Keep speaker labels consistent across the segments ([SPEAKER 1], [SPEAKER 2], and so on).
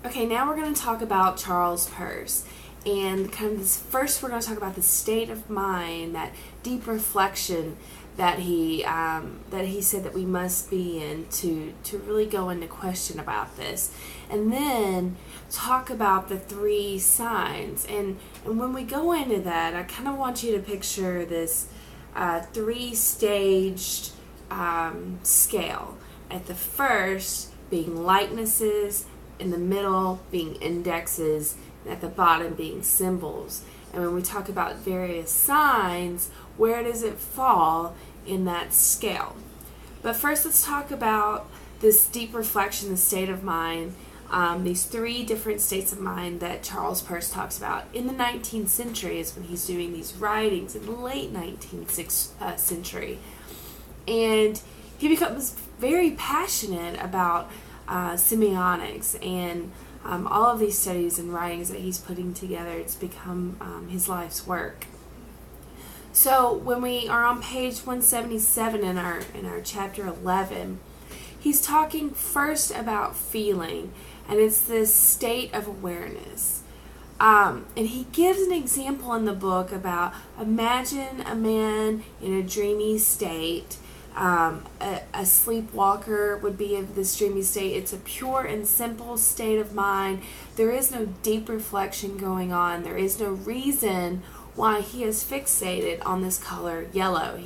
[SPEAKER 1] Okay, now we're going to talk about Charles Peirce. And kind of this, first we're going to talk about the state of mind, that deep reflection that he said that we must be in to really go into question about this. And then talk about the three signs. And when we go into that, I kind of want you to picture this three-staged scale. At the first being likenesses, in the middle being indexes, and at the bottom being symbols. And when we talk about various signs, where does it fall in that scale? But first, let's talk about this deep reflection, the state of mind, these three different states of mind that Charles Peirce talks about. In the 19th century is when he's doing these writings, in the late 19th century. And he becomes very passionate about semiotics and all of these studies and writings that he's putting together. It's become his life's work. So when we are on page 177 in our chapter 11, he's talking first about feeling, and it's this state of awareness. And he gives an example in the book about, imagine a man in a dreamy state. A sleepwalker would be in this dreamy state. It's a pure and simple state of mind. There is no deep reflection going on. There is no reason why he is fixated on this color yellow.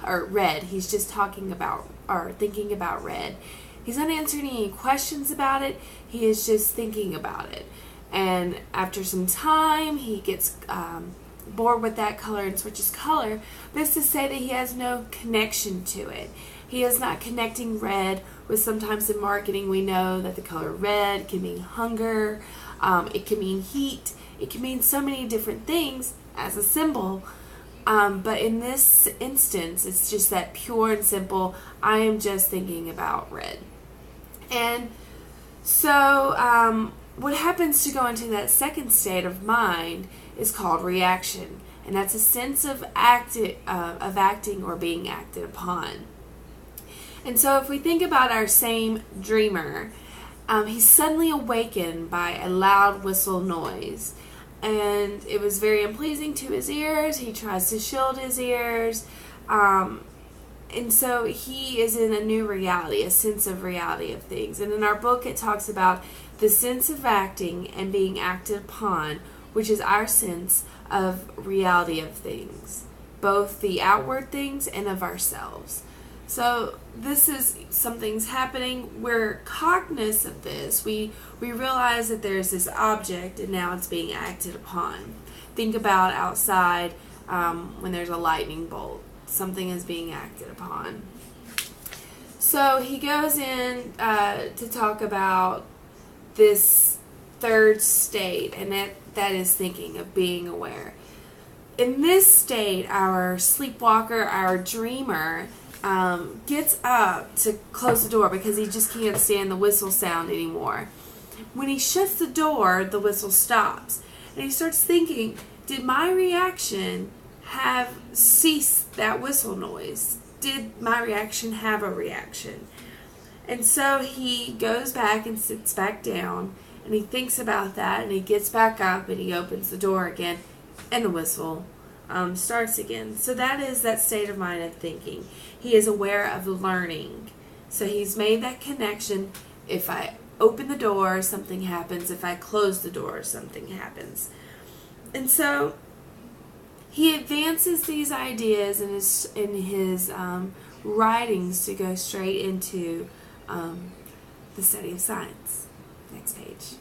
[SPEAKER 1] Or red. He's just talking about or thinking about red. He's not answering any questions about it. He is just thinking about it. And after some time, he gets bored with that color and switches color. But it's to say that he has no connection to it. He is not connecting red with, sometimes in marketing we know that the color red can mean hunger, it can mean heat, it can mean so many different things as a symbol. But in this instance, it's just that pure and simple, I am just thinking about red. And so what happens to go into that second state of mind is called reaction, and that's a sense of acting or being acted upon. And so if we think about our same dreamer, he's suddenly awakened by a loud whistle noise, and it was very unpleasing to his ears. He tries to shield his ears, and so he is in a new reality, a sense of reality of things. And in our book it talks about the sense of acting and being acted upon, which is our sense of reality of things, both the outward things and of ourselves. So this is something's happening. We're cognizant of this. We realize that there's this object and now it's being acted upon. Think about outside when there's a lightning bolt. Something is being acted upon. So he goes in to talk about this third state, and that is thinking, of being aware. In this state, our sleepwalker, our dreamer, gets up to close the door because he just can't stand the whistle sound anymore. When he shuts the door, the whistle stops, and he starts thinking, did my reaction have ceased that whistle noise? Did my reaction have a reaction? And so he goes back and sits back down, and he thinks about that, and he gets back up, and he opens the door again, and the whistle starts again. So that is that state of mind of thinking. He is aware of learning. So he's made that connection. If I open the door, something happens. If I close the door, something happens. And so he advances these ideas in his writings to go straight into the study of science. Next page.